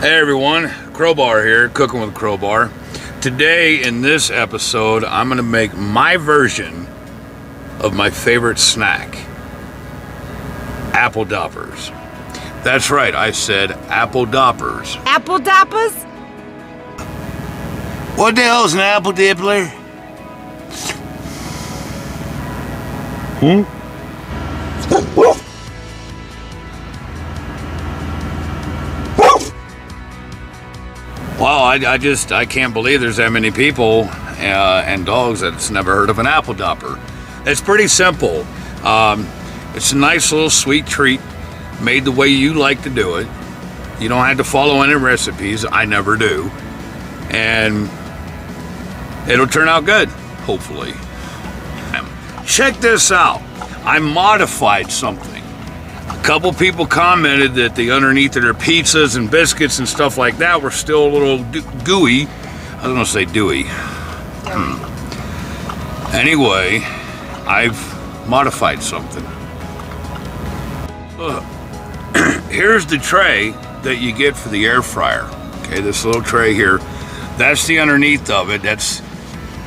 Hey everyone, Crowbar here, Cooking with Crowbar. Today in this episode, I'm gonna make my version of my favorite snack, apple Doppers. That's right, I said apple Doppers. Apple Doppers? What the hell's an apple dippler? Wow, I can't believe there's that many people and dogs that's never heard of an apple Dopper. It's pretty simple. It's a nice little sweet treat made the way you like to do it. You don't have to follow any recipes. I never do. And it'll turn out good, hopefully. Check this out. I modified something. A couple people commented that the underneath of their pizzas and biscuits and stuff like that were still a little gooey. I was gonna say dewy. Anyway, I've modified something. Here's the tray that you get for the air fryer. Okay, this little tray here. That's the underneath of it. That's,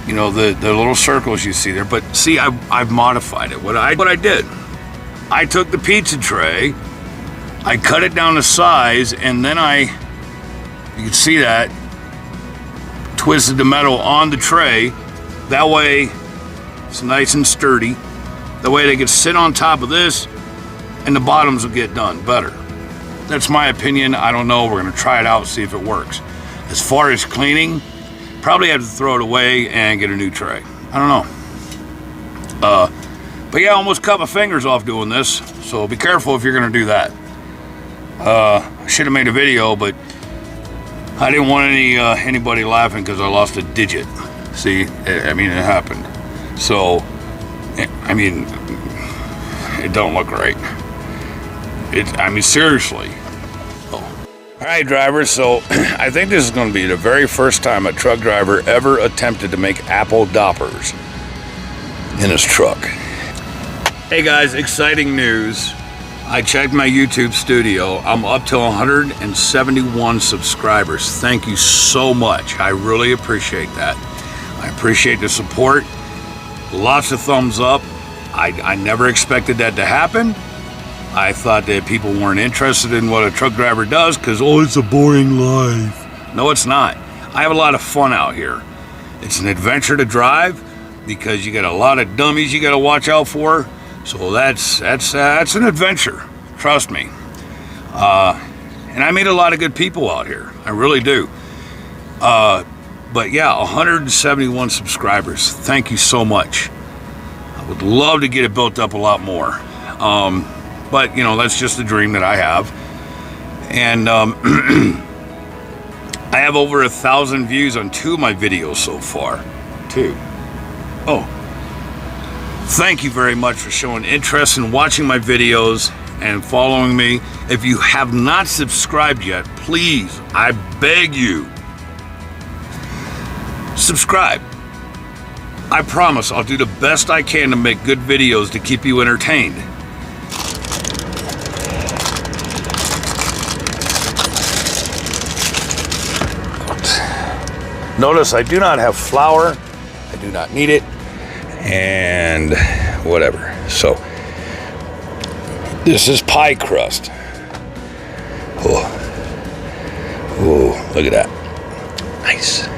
you know, the little circles you see there. But see, I've modified it. What I did, I took the pizza tray, I cut it down to size, and then you can see that, twisted the metal on the tray. That way, it's nice and sturdy. That way they can sit on top of this, and the bottoms will get done better. That's my opinion. I don't know. We're gonna try it out, see if it works. As far as cleaning, probably have to throw it away and get a new tray. I don't know. But yeah, I almost cut my fingers off doing this, so be careful if you're gonna do that. I should have made a video, but I didn't want anybody laughing because I lost a digit. See, I mean, it happened. So, I mean, it don't look right. I mean, seriously. Oh. All right, drivers, so I think this is gonna be the very first time a truck driver ever attempted to make apple Doppers in his truck. Hey guys, exciting news. I checked my YouTube studio. I'm up to 171 subscribers. Thank you so much. I really appreciate that. I appreciate the support. Lots of thumbs up. I never expected that to happen. I thought that people weren't interested in what a truck driver does because, oh, it's a boring life. No, it's not. I have a lot of fun out here. It's an adventure to drive because you got a lot of dummies you got to watch out for. So that's an adventure, trust me. And I meet a lot of good people out here. I really do. But yeah, 171 subscribers. Thank you so much. I would love to get it built up a lot more. But you know, that's just a dream that I have. And I have over 1,000 views on 2 of my videos so far. 2. Oh. Thank you very much for showing interest in watching my videos and following me. If you have not subscribed yet, please, I beg you, subscribe. I promise I'll do the best I can to make good videos to keep you entertained. Notice I do not have flour. I do not need it. And whatever. So this is pie crust. Oh, look at that. Nice.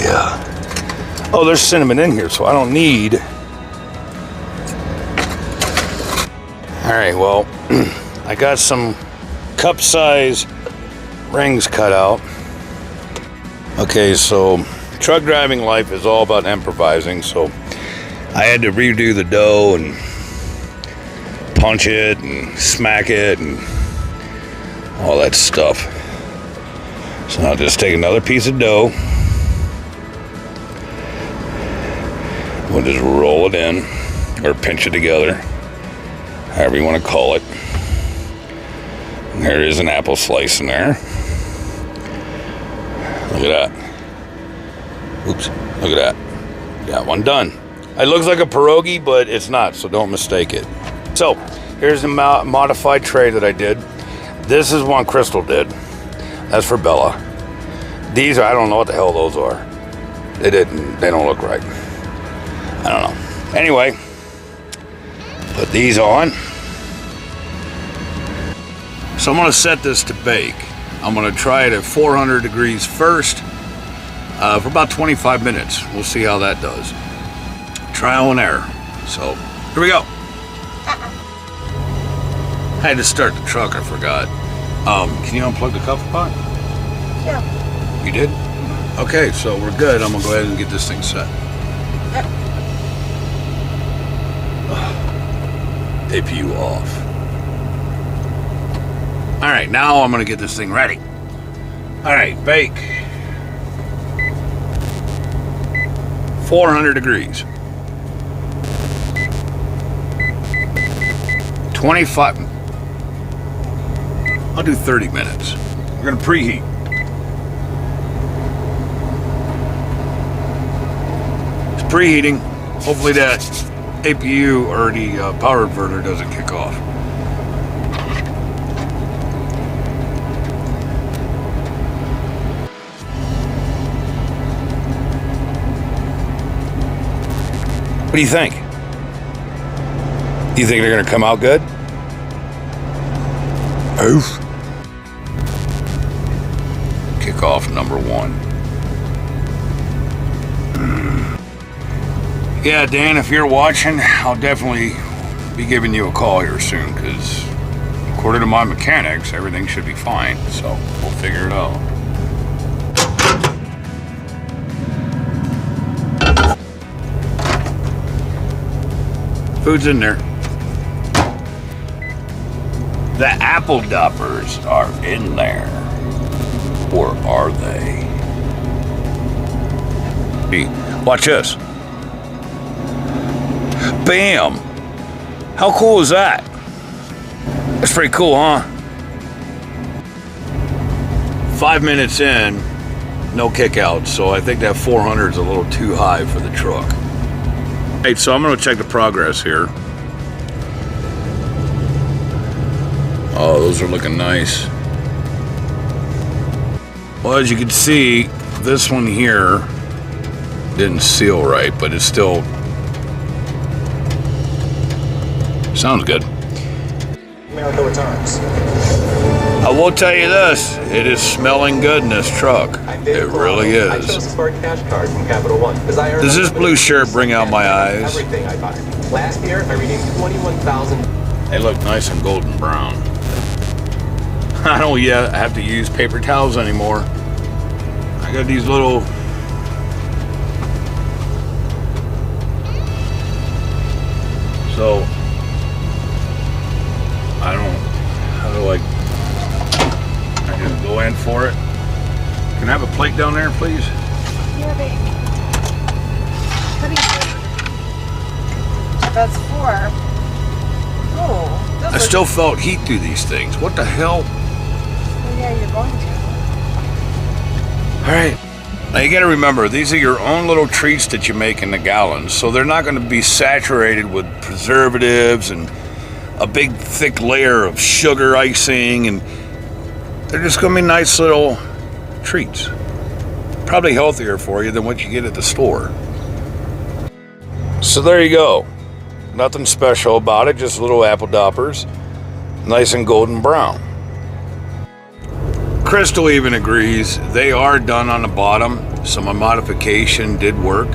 Yeah. Oh, there's cinnamon in here, so I don't need. All right, well, I got some cup size rings cut out. Okay, so truck driving life is all about improvising, so I had to redo the dough and punch it and smack it and all that stuff. So I'll just take another piece of dough. We'll just roll it in or pinch it together, however you want to call it. And there is an apple slice in there. Look at that. Oops, look at that. Got one done. It looks like a pierogi, but it's not, so don't mistake it. So, Here's the modified tray that I did. This is one Crystal did. That's for Bella. These, I don't know what the hell those are. They don't look right. I don't know. Anyway, put these on. So I'm gonna set this to bake. I'm gonna try it at 400 degrees first for about 25 minutes. We'll see how that does. Trial and error. So, here we go. I had to start the truck, I forgot. Can you unplug the coffee pot? Yeah. You did? Okay, so we're good. I'm gonna go ahead and get this thing set. APU off. All right, now I'm gonna get this thing ready. All right, bake. 400 degrees. 25. I'll do 30 minutes. We're gonna preheat. It's preheating. Hopefully that APU or the power inverter doesn't kick off. What do you think? Do you think they're gonna come out good? Oof. Kick off number 1. Yeah, Dan, if you're watching, I'll definitely be giving you a call here soon, because according to my mechanics, everything should be fine, so we'll figure it out. Food's in there. The apple Doppers are in there. Or are they? Hey, watch this. Bam! How cool is that? That's pretty cool, huh? 5 minutes in, no kickouts, so I think that 400 is a little too high for the truck. Hey, so I'm gonna check the progress here. Oh, those are looking nice. Well, as you can see, this one here didn't seal right, but it's still sounds good. America returns. I will tell you this, it is smelling good in this truck. It really I chose is. a smart cash card from Capital One because I earned. Does this blue shirt bring out my eyes? Everything I buy. Last year, I redeemed 21,000. They look nice and golden brown. I don't yet have to use paper towels anymore. I got these little so I don't how do I just go in for it. Can I have a plate down there, please? Yeah, baby. Cutting board. That's 4. Oh. I still felt heat through these things. What the hell? Well, yeah, you're going to. All right. Now you got to remember, these are your own little treats that you make in the Galanz, so they're not going to be saturated with preservatives and a big thick layer of sugar icing, and they're just going to be nice little treats. Probably healthier for you than what you get at the store. So there you go. Nothing special about it, just little apple Doppers, nice and golden brown. Crystal even agrees they are done on the bottom, so my modification did work.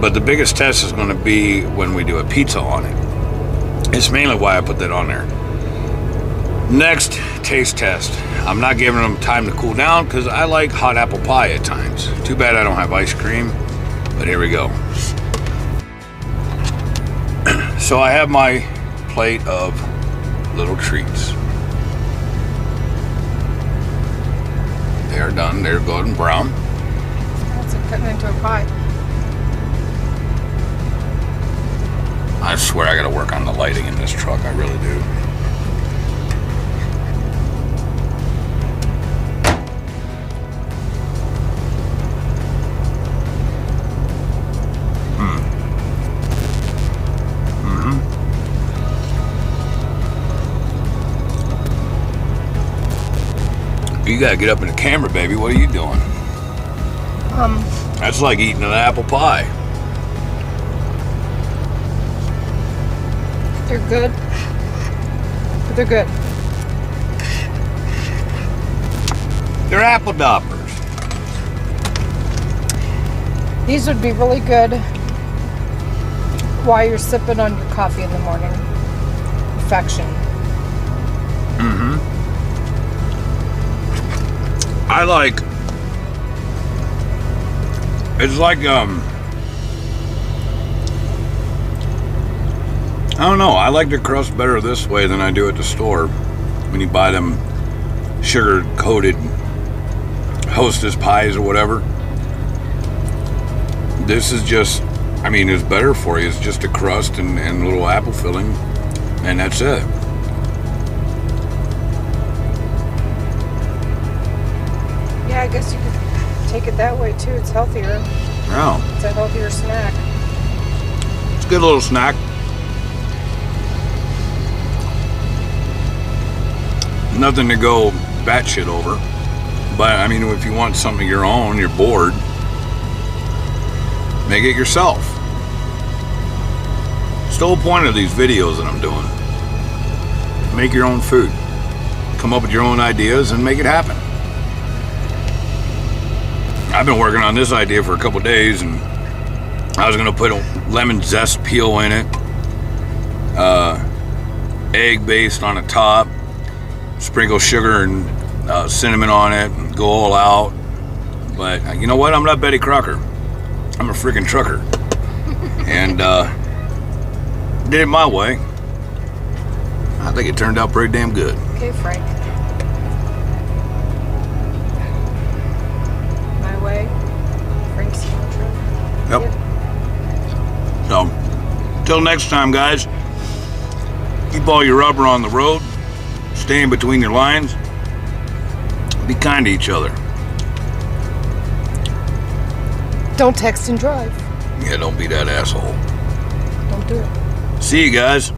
But the biggest test is going to be when we do a pizza on it. It's mainly why I put that on there. Next, taste test. I'm not giving them time to cool down because I like hot apple pie at times. Too bad I don't have ice cream, but here we go. So I have my plate of little treats. They are done. They're golden brown. That's cutting into a pie. I swear I got to work on the lighting in this truck. I really do. You gotta get up in the camera, baby. What are you doing? That's like eating an apple pie. They're good. But they're good. They're apple Doppers. These would be really good while you're sipping on your coffee in the morning. Perfection. I like. It's like I don't know. I like the crust better this way than I do at the store. When you buy them sugar-coated Hostess pies or whatever. This is just, I mean, it's better for you. It's just a crust and a little apple filling, and that's it. Yeah, I guess you could take it that way too. It's healthier. Oh, It's a healthier snack. it's a good little snack. Nothing to go batshit over. But, I mean, if you want something of your own, you're bored, make it yourself. It's the whole point of these videos that I'm doing. Make your own food. Come up with your own ideas and make it happen. I've been working on this idea for a couple days, and I was going to put a lemon zest peel in it, egg based on the top, sprinkle sugar and cinnamon on it, and go all out. But you know what? I'm not Betty Crocker. I'm a freaking trucker. And did it my way. I think it turned out pretty damn good. Okay, Frank. My way. Frank's Sinatra. Yep. So, till next time, guys, keep all your rubber on the road. Stay in between your lines. Be kind to each other. Don't text and drive. Yeah, don't be that asshole. Don't do it. See you guys.